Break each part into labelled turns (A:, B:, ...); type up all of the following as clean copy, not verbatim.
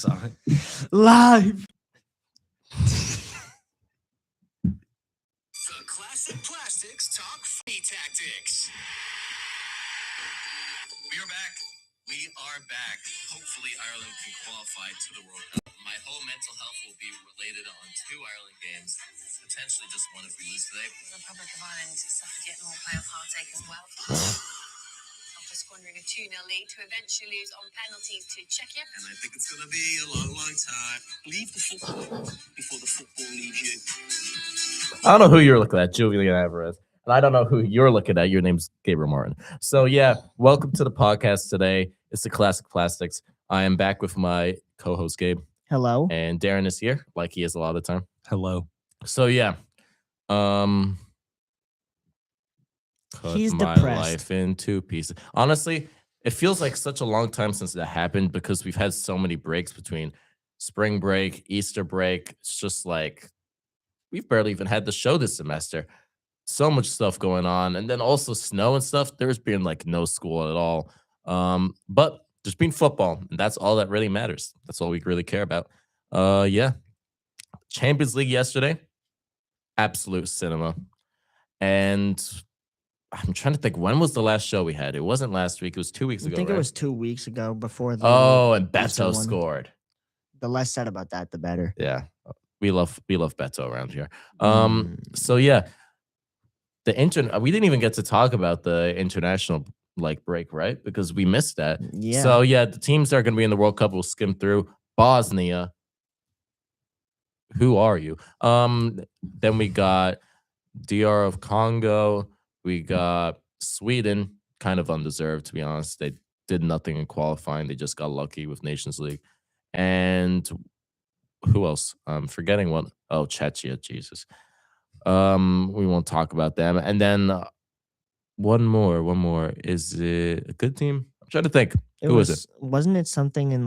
A: Sorry.
B: Live.
C: The Classic Plastics Talk Footy Tactics. We are back. We are back. Hopefully, Ireland can qualify to the World Cup. My whole mental health will be related on 2 Ireland games, potentially just one if we lose today.
D: The Republic of Ireland suffered yet more playoff heartache as well. After squandering a 2-0 lead to eventually lose on penalties to Czechia.
C: And I think it's going to be a long, long time. Leave the football before the football leaves you.
A: I don't know who you're looking at, Julian Alvarez. And I don't know who you're looking at. Your name's Gabriel Martin. So, yeah, welcome to the podcast today. It's the Classic Plastics. I am back with my co-host, Gabe.
B: Hello.
A: And Darren is here, like he is a lot of the time.
E: Hello.
A: So, yeah.
B: He's
A: my
B: depressed.
A: life in 2 pieces. Honestly, it feels like such a long time since that happened because we've had so many breaks between spring break, Easter break. It's just like we've barely even had the show this semester. So much stuff going on. And then also snow and stuff. There's been like no school at all. But there's been football, and that's all that really matters. That's all we really care about. Yeah. Champions League yesterday. Absolute cinema. And I'm trying to think, when was the last show we had? It wasn't last week. It was 2 weeks ago.
B: I think
A: right?
B: it was 2 weeks ago before the.
A: And
B: Easter
A: Beto
B: one.
A: scored.
B: The less said about that, the better.
A: Yeah. We love Beto around here. So yeah. We didn't even get to talk about the international break, right? Because we missed that.
B: Yeah.
A: So yeah, the teams that are going to be in the World Cup will skim through. Bosnia. Who are you? Then we got DR of Congo. We got Sweden, kind of undeserved, to be honest. They did nothing in qualifying. They just got lucky with Nations League. And who else? I'm forgetting one. Oh, Czechia, Jesus. We won't talk about them. And then one more. Is it a good team? I'm trying to think. Who is it?
B: Wasn't it something in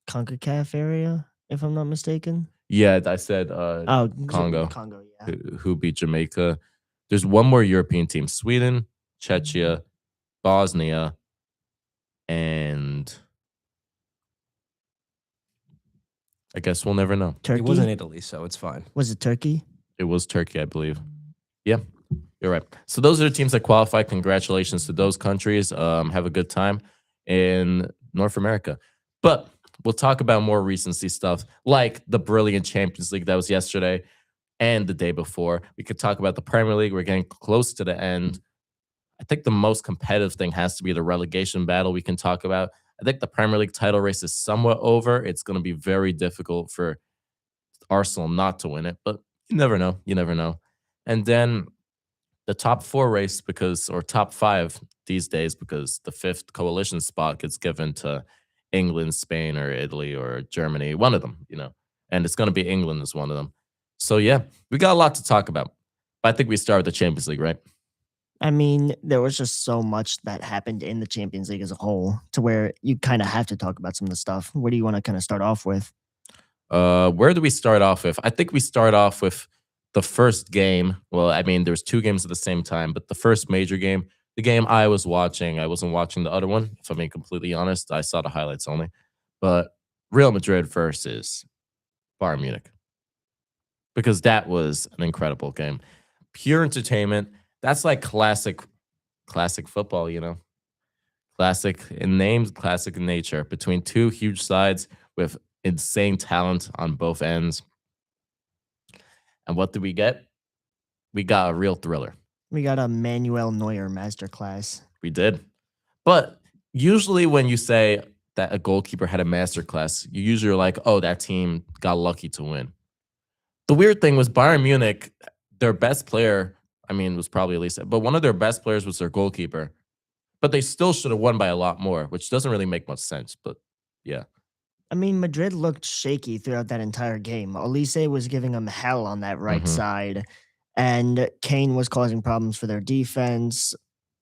B: CONCACAF area, if I'm not mistaken?
A: Yeah, I said Congo.
B: Congo, yeah.
A: Who beat Jamaica. There's one more European team. Sweden, Czechia, Bosnia, and I guess we'll never know.
B: Turkey?
E: It wasn't Italy, so it's fine.
B: Was it Turkey?
A: It was Turkey, I believe. Yeah, you're right. So those are the teams that qualify. Congratulations to those countries. Have a good time in North America. But we'll talk about more recency stuff, like the brilliant Champions League that was yesterday and the day before. We could talk about the Premier League. We're getting close to the end. I think the most competitive thing has to be the relegation battle we can talk about. I think the Premier League title race is somewhat over. It's going to be very difficult for Arsenal not to win it, but you never know. You never know. And then the top 4 race or top 5 these days, because the 5th coalition spot gets given to England, Spain, or Italy, or Germany, one of them, and it's going to be England as one of them. So, yeah, we got a lot to talk about. But I think we start with the Champions League, right?
B: I mean, there was just so much that happened in the Champions League as a whole to where you kind of have to talk about some of the stuff. Where do you want to kind of start off with?
A: Where do we start off with? I think we start off with the first game. Well, I mean, there's 2 games at the same time, but the first major game, the game I was watching, I wasn't watching the other one, if I'm being completely honest. I saw the highlights only. But Real Madrid versus Bayern Munich. Because that was an incredible game. Pure entertainment. That's like classic football, Classic in names, classic in nature. Between 2 huge sides with insane talent on both ends. And what did we get? We got a real thriller.
B: We got a Manuel Neuer masterclass.
A: We did. But usually when you say that a goalkeeper had a masterclass, you usually are like, oh, that team got lucky to win. The weird thing was Bayern Munich, their best player, was probably Elise, but one of their best players was their goalkeeper. But they still should have won by a lot more, which doesn't really make much sense. But yeah.
B: Madrid looked shaky throughout that entire game. Elise was giving them hell on that right side, and Kane was causing problems for their defense.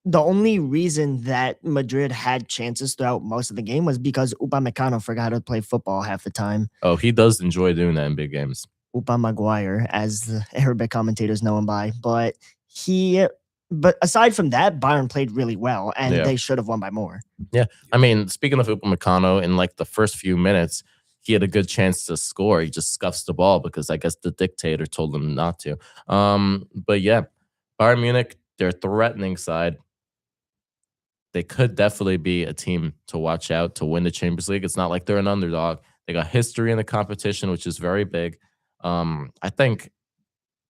B: The only reason that Madrid had chances throughout most of the game was because Upamecano forgot how to play football half the time.
A: Oh, he does enjoy doing that in big games.
B: Upa Maguire, as the Arabic commentators know him by. But aside from that, Bayern played really well, and they should have won by more.
A: Yeah. Speaking of Upamecano, in the first few minutes, he had a good chance to score. He just scuffs the ball because I guess the dictator told him not to. But yeah, Bayern Munich, their threatening side, they could definitely be a team to watch out to win the Champions League. It's not like they're an underdog. They got history in the competition, which is very big. I think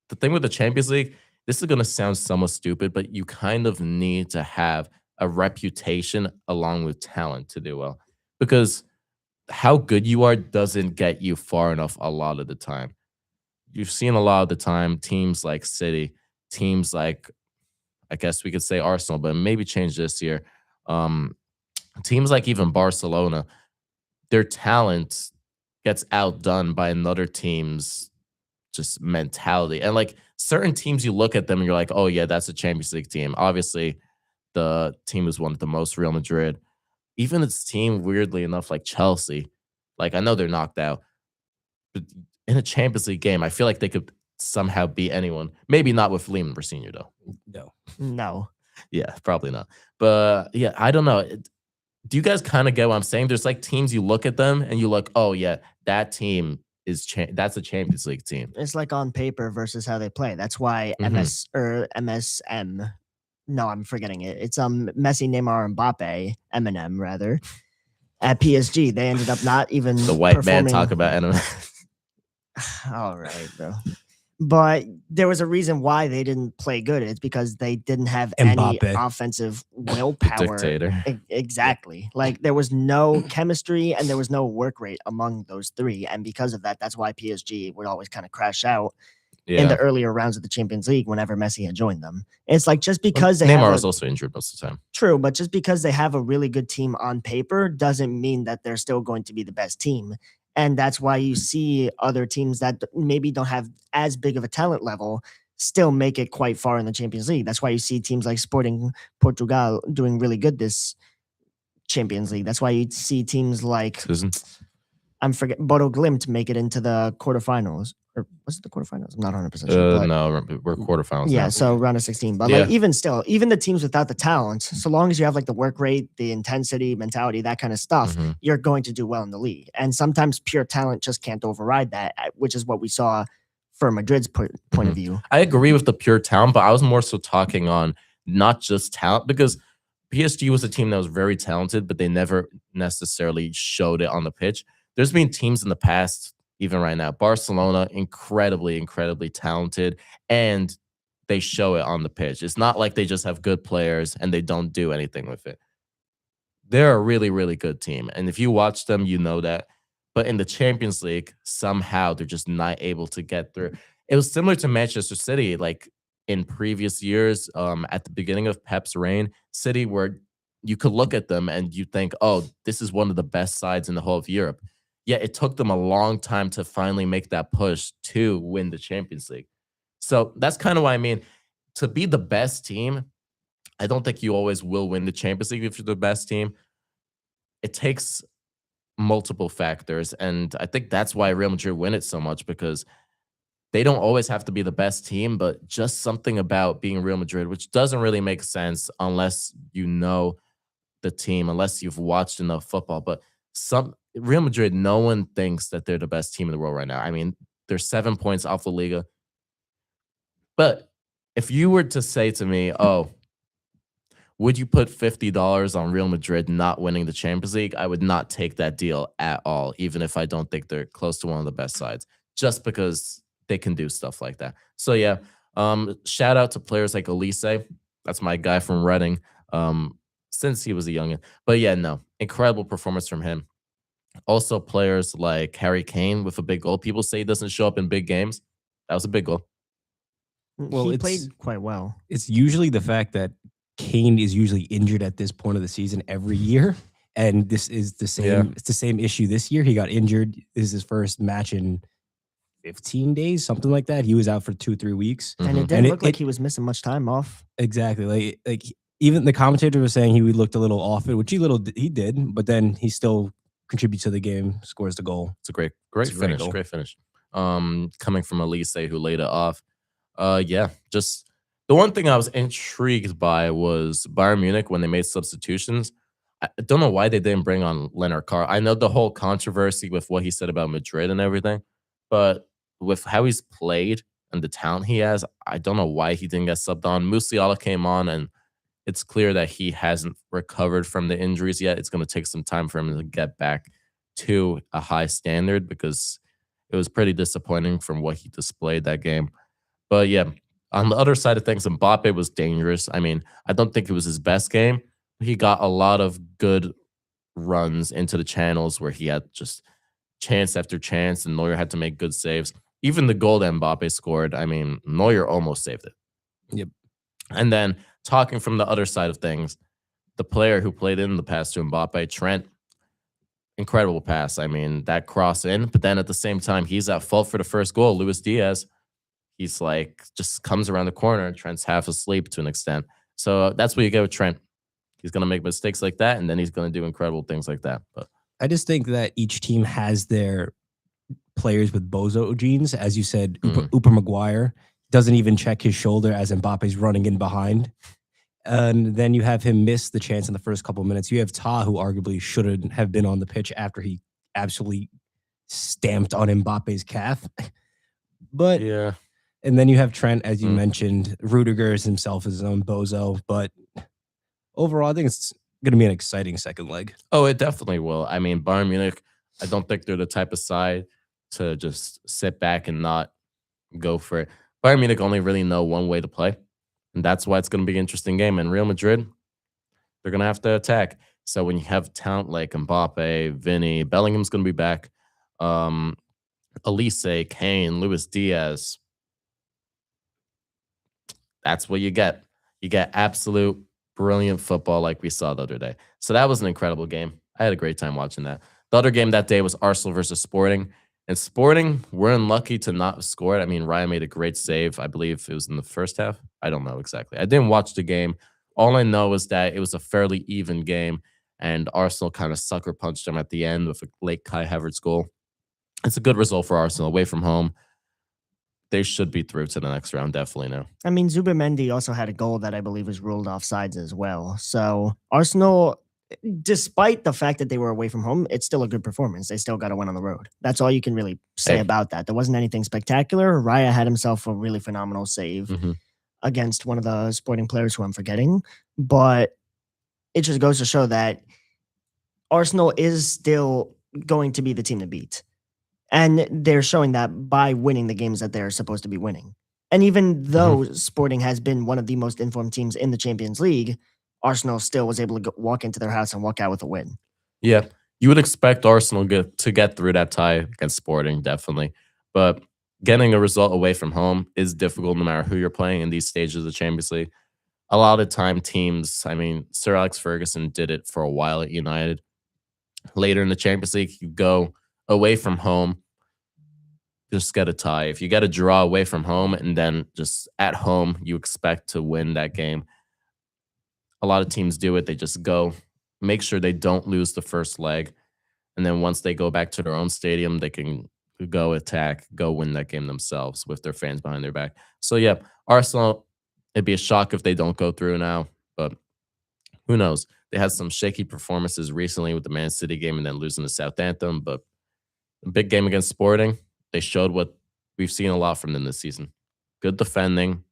A: the thing with the Champions League, this is going to sound somewhat stupid, but you kind of need to have a reputation along with talent to do well, because how good you are doesn't get you far enough a lot of the time. You've seen a lot of the time teams like City, teams like, I guess we could say Arsenal, but maybe change this year. Um, Teams like even Barcelona, their talent gets outdone by another team's just mentality. And like certain teams, you look at them and you're like, oh yeah, that's a Champions League team. Obviously, the team who's won it the most, Real Madrid. Even its team, weirdly enough, like Chelsea, like I know they're knocked out, but in a Champions League game, I feel like they could somehow beat anyone. Maybe not with Lehman Senior though.
E: No.
B: No.
A: Yeah, probably not. But yeah, I don't know. Do you guys kind of get what I'm saying? There's like teams you look at them and you look, oh yeah, that team is that's a Champions League team.
B: It's like on paper versus how they play. That's why MSM. No, I'm forgetting it. It's Messi, Neymar, Mbappe, Eminem rather. At PSG, they ended up not even
A: The white man
B: performing.
A: talk about anime.
B: All right, bro. But there was a reason why they didn't play good. It's because they didn't have any
E: Mbappe.
B: offensive willpower.
A: Dictator.
B: Exactly. Like there was no chemistry and there was no work rate among those three. And because of that, that's why PSG would always kind of crash out in the earlier rounds of the Champions League whenever Messi had joined them. It's like just because they
A: Neymar
B: have
A: was also injured most of the time.
B: true, but just because they have a really good team on paper doesn't mean that they're still going to be the best team. And that's why you see other teams that maybe don't have as big of a talent level still make it quite far in the Champions League. That's why you see teams like Sporting Portugal doing really good this Champions League. That's why you see teams like
A: Susan?
B: Bodo Glimt make it into the quarterfinals. Or was it the quarterfinals? I'm not 100% sure. but-
A: No, we're quarterfinals.
B: yeah,
A: now.
B: so round of 16. But
A: Yeah.
B: like even still, even the teams without the talent, so long as you have like the work rate, the intensity, mentality, that kind of stuff,
A: Mhm.
B: you're going to do well in the league. And sometimes pure talent just can't override that, which is what we saw for Madrid's point of view.
A: I agree with the pure talent, but I was more so talking on not just talent, because PSG was a team that was very talented, but they never necessarily showed it on the pitch. There's been teams in the past, even right now, Barcelona, incredibly, incredibly talented, and they show it on the pitch. It's not like they just have good players and they don't do anything with it. They're a really, really good team. And if you watch them, you know that. But in the Champions League, somehow they're just not able to get through. It was similar to Manchester City, like in previous years, at the beginning of Pep's reign, City, where you could look at them and you think, oh, this is one of the best sides in the whole of Europe. Yet it took them a long time to finally make that push to win the Champions League. So that's kind of what I mean. To be the best team, I don't think you always will win the Champions League if you're the best team. It takes multiple factors. And I think that's why Real Madrid win it so much, because they don't always have to be the best team, but just something about being Real Madrid, which doesn't really make sense unless you know the team, unless you've watched enough football. But Real Madrid, no one thinks that they're the best team in the world right now. I mean, they're 7 points off the Liga. But if you were to say to me, oh, would you put $50 on Real Madrid not winning the Champions League? I would not take that deal at all, even if I don't think they're close to one of the best sides, just because they can do stuff like that. So yeah, shout out to players like Elise. That's my guy from Reading, since he was a youngin. But yeah, no, incredible performance from him. Also, players like Harry Kane with a big goal. People say he doesn't show up in big games. That was a big goal.
E: Well,
B: He
E: it's-
B: played quite well.
E: It's usually the fact that Kane is usually injured at this point of the season every year. And this is the same.
A: Yeah.
E: It's the same issue this year. He got injured. This is his first match in 15 days, something like that. He was out for 2-3 weeks.
B: And
A: Mhm.
B: it didn't
E: And
B: look like he was missing much time off.
E: Exactly. Like even the commentator was saying he looked a little off it, which he did, but then he still contributes to the game, scores the goal.
A: It's a great
E: It's a great
A: finish.
E: goal.
A: Great finish. Coming from Elise, who laid it off. Yeah, just the one thing I was intrigued by was Bayern Munich when they made substitutions. I don't know why they didn't bring on Leonard Carr. I know the whole controversy with what he said about Madrid and everything, but with how he's played and the talent he has, I don't know why he didn't get subbed on. Musiala came on, and it's clear that he hasn't recovered from the injuries yet. It's going to take some time for him to get back to a high standard because it was pretty disappointing from what he displayed that game. But yeah, on the other side of things, Mbappe was dangerous. I mean, I don't think it was his best game. He got a lot of good runs into the channels where he had just chance after chance, and Neuer had to make good saves. Even the goal that Mbappe scored, I mean, Neuer almost saved it.
E: Yep.
A: And then talking from the other side of things, the player who played in the pass to Mbappe, Trent, incredible pass. I mean, that cross in, but then at the same time, he's at fault for the first goal. Luis Diaz, he's like, just comes around the corner, and Trent's half asleep to an extent. So that's what you get with Trent. He's going to make mistakes like that, and then he's going to do incredible things like that. But
E: I just think that each team has their players with bozo genes. As you said, Upa Maguire doesn't even check his shoulder as Mbappe's running in behind. And then you have him miss the chance in the first couple of minutes. You have Ta, who arguably shouldn't have been on the pitch after he absolutely stamped on Mbappe's calf. But
A: yeah,
E: and then you have Trent, as you mentioned. Rudiger is himself his own bozo. But overall, I think it's going to be an exciting second leg.
A: Oh, it definitely will. I mean, Bayern Munich, I don't think they're the type of side to just sit back and not go for it. Bayern Munich only really know one way to play, and that's why it's going to be an interesting game. And Real Madrid, they're going to have to attack. So when you have talent like Mbappe, Vinny, Bellingham's going to be back, Elise, Kane, Luis Diaz, that's what you get. You get absolute brilliant football like we saw the other day. So that was an incredible game. I had a great time watching that. The other game that day was Arsenal versus Sporting. And Sporting, we're unlucky to not have scored. I mean, Ryan made a great save. I believe it was in the first half. I don't know exactly. I didn't watch the game. All I know is that it was a fairly even game, and Arsenal kind of sucker punched them at the end with a late Kai Havertz goal. It's a good result for Arsenal away from home. They should be through to the next round, definitely now.
B: I mean, Zubimendi also had a goal that I believe was ruled offsides as well. So Arsenal, despite the fact that they were away from home, it's still a good performance. They still got to win on the road. That's all you can really say about that. There wasn't anything spectacular. Raya had himself a really phenomenal save against one of the Sporting players who I'm forgetting. But it just goes to show that Arsenal is still going to be the team to beat. And they're showing that by winning the games that they're supposed to be winning. And even though Sporting has been one of the most informed teams in the Champions League, Arsenal still was able to walk into their house and walk out with a win.
A: Yeah, you would expect Arsenal to get through that tie against Sporting, definitely. But getting a result away from home is difficult no matter who you're playing in these stages of the Champions League. A lot of time teams, I mean, Sir Alex Ferguson did it for a while at United. Later in the Champions League, you go away from home, just get a tie. If you get a draw away from home and then just at home, you expect to win that game. A lot of teams do it. They just go, make sure they don't lose the first leg. And then once they go back to their own stadium, they can go attack, go win that game themselves with their fans behind their back. So, yeah, Arsenal, it'd be a shock if they don't go through now. But who knows? They had some shaky performances recently with the Man City game and then losing to Southampton. But a big game against Sporting, they showed what we've seen a lot from them this season. Good defending,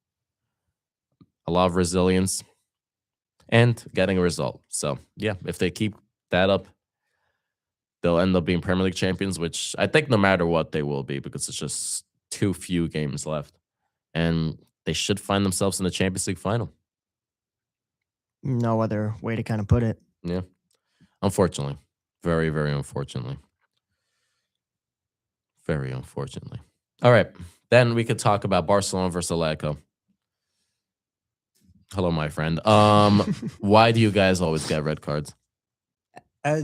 A: a lot of resilience, and getting a result. So, yeah, if they keep that up, they'll end up being Premier League champions, which I think no matter what they will be because it's just too few games left. And they should find themselves in the Champions League final.
B: No other way to kind of put it.
A: Yeah. Unfortunately. Very, very unfortunately. Very unfortunately. All right. Then we could talk about Barcelona versus Atletico. Hello, my friend. Why do you guys always get red cards?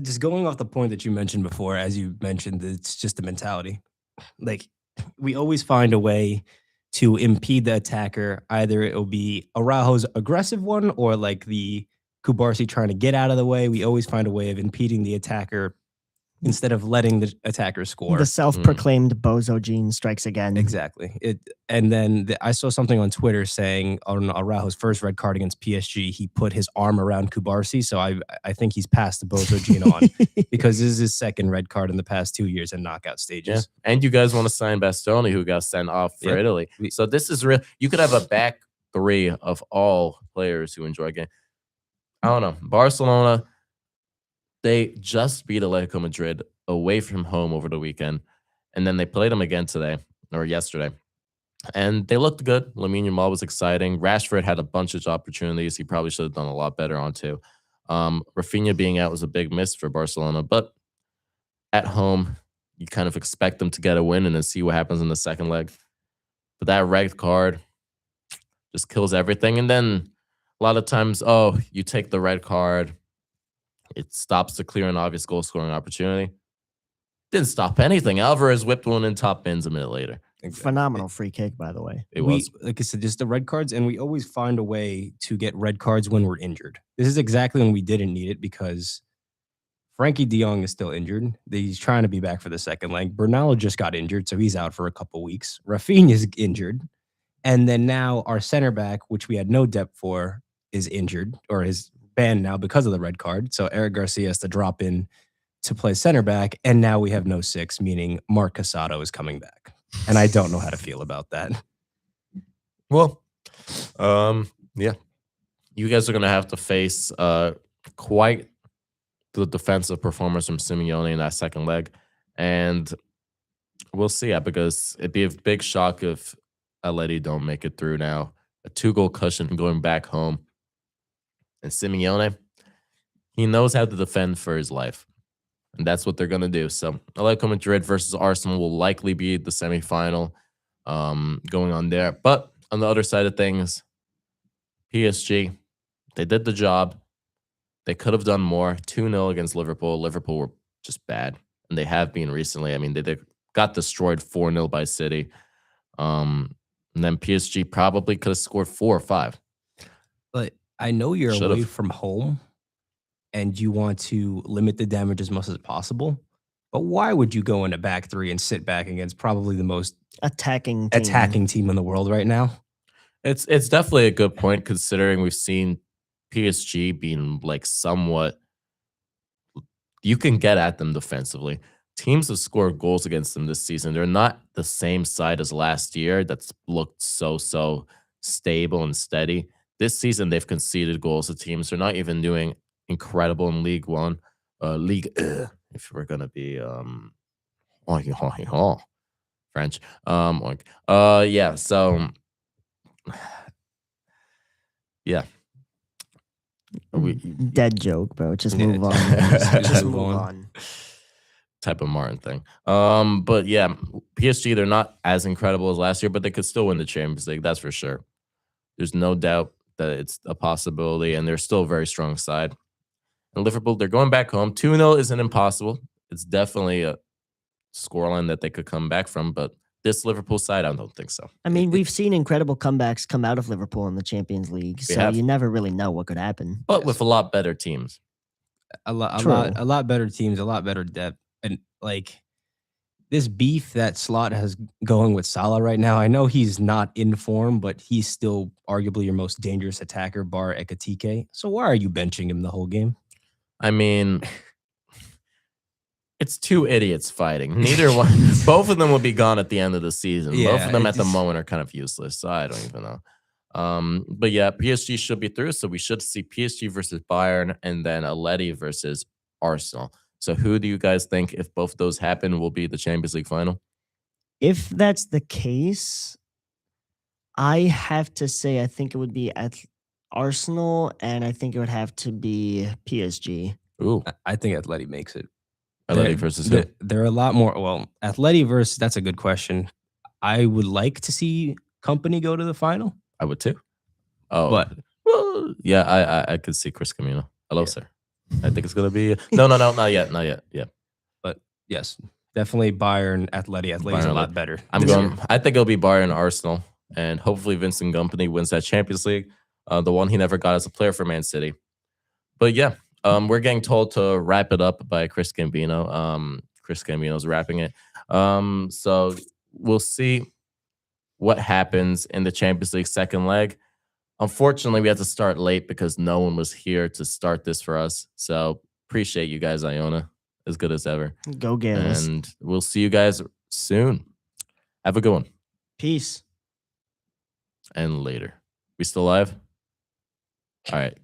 E: Just going off the point that you mentioned before, as you mentioned, it's just the mentality. Like, we always find a way to impede the attacker. Either it will be Araujo's aggressive one or like the Kubarsi trying to get out of the way. We always find a way of impeding the attacker instead of letting the attacker score.
B: The self-proclaimed bozo gene strikes again.
E: Exactly. And then I saw something on Twitter saying on Araujo's first red card against PSG, he put his arm around Kubarsi. So I think he's passed the bozo gene on because this is his second red card in the past 2 years in knockout stages.
A: Yeah. And you guys want to sign Bastoni, who got sent off for Italy. So this is real. You could have a back three of all players who enjoy a game. I don't know. Barcelona, they just beat Atletico Madrid away from home over the weekend. And then they played them again today or yesterday. And they looked good. Lamine Yamal was exciting. Rashford had a bunch of opportunities. He probably should have done a lot better on too. Rafinha being out was a big miss for Barcelona. But at home, you kind of expect them to get a win and then see what happens in the second leg. But that red card just kills everything. And then a lot of times, you take the red card. It stops the clear and obvious goal scoring opportunity. Didn't stop anything. Alvarez whipped one in top bins a minute later.
B: Phenomenal free kick, by the way.
A: It was.
E: Like I said, just the red cards, and we always find a way to get red cards when we're injured. This is exactly when we didn't need it because Frankie de Jong is still injured. He's trying to be back for the second leg. Bernal just got injured, so he's out for a couple weeks. Rafinha's injured. And then now our center back, which we had no depth for, is injured or is banned now because of the red card. So Eric Garcia has to drop in to play center back. And now we have no 6, meaning Mark Casado is coming back. And I don't know how to feel about that.
A: Well, yeah. You guys are going to have to face quite the defensive performance from Simeone in that second leg. And we'll see because it'd be a big shock if Atleti don't make it through now. A 2-goal cushion going back home. And Simeone, he knows how to defend for his life. And that's what they're going to do. So Atletico Madrid versus Arsenal will likely be the semifinal going on there. But on the other side of things, PSG, they did the job. They could have done more. 2-0 against Liverpool. Liverpool were just bad. And they have been recently. I mean, they got destroyed 4-0 by City. And then PSG probably could have scored 4 or 5.
E: But I know you're away from home and you want to limit the damage as much as possible. But why would you go in a back three and sit back against probably the most
B: attacking
E: team in the world right now?
A: It's definitely a good point considering we've seen PSG being like somewhat. You can get at them defensively. Teams have scored goals against them this season. They're not the same side as last year that's looked so stable and steady. This season, they've conceded goals to teams. They're not even doing incredible in League One. If we're going to be French. Yeah, so yeah.
B: Dead joke, bro. Just move on. Just move on.
A: Type of Martin thing. But yeah, PSG, they're not as incredible as last year, but they could still win the Champions League. That's for sure. There's no doubt that it's a possibility, and they're still a very strong side. And Liverpool, they're going back home. 2-0 isn't impossible. It's definitely a scoreline that they could come back from, but this Liverpool side, I don't think so.
B: I mean, we've seen incredible comebacks come out of Liverpool in the Champions League, so you never really know what could happen.
A: But with a lot better teams.
E: A lot better teams, a lot better depth. And like this beef that Slot has going with Salah right now, I know he's not in form, but he's still arguably your most dangerous attacker, bar Ekatike. So why are you benching him the whole game?
A: I mean, it's two idiots fighting. Neither one, both of them will be gone at the end of the season. Yeah, both of them at the moment are kind of useless. So I don't even know. But yeah, PSG should be through. So we should see PSG versus Bayern and then Atleti versus Arsenal. So who do you guys think, if both of those happen, will be the Champions League final?
B: If that's the case, I have to say I think it would be at Arsenal, and I think it would have to be PSG.
A: Ooh,
E: I think Atleti makes it.
A: Atleti versus who?
E: They're a lot more. Well, Atleti versus, that's a good question. I would like to see Company go to the final.
A: I would too. Oh,
E: but
A: well, yeah, I could see Chris Camino. Hello, sir. I think it's gonna be no, not yet. Yeah,
E: but yes, definitely Bayern, Atleti. Atleti's a lot better.
A: I think it'll be Bayern, Arsenal, and hopefully Vincent Kompany wins that Champions League, the one he never got as a player for Man City. But yeah, We're getting told to wrap it up by Chris Gambino. Chris Gambino's wrapping it. So we'll see what happens in the Champions League second leg. Unfortunately, we had to start late because no one was here to start this for us. So appreciate you guys, Iona, as good as ever.
B: Go Gales.
A: And we'll see you guys soon. Have a good one.
B: Peace.
A: And later. We still live? All right.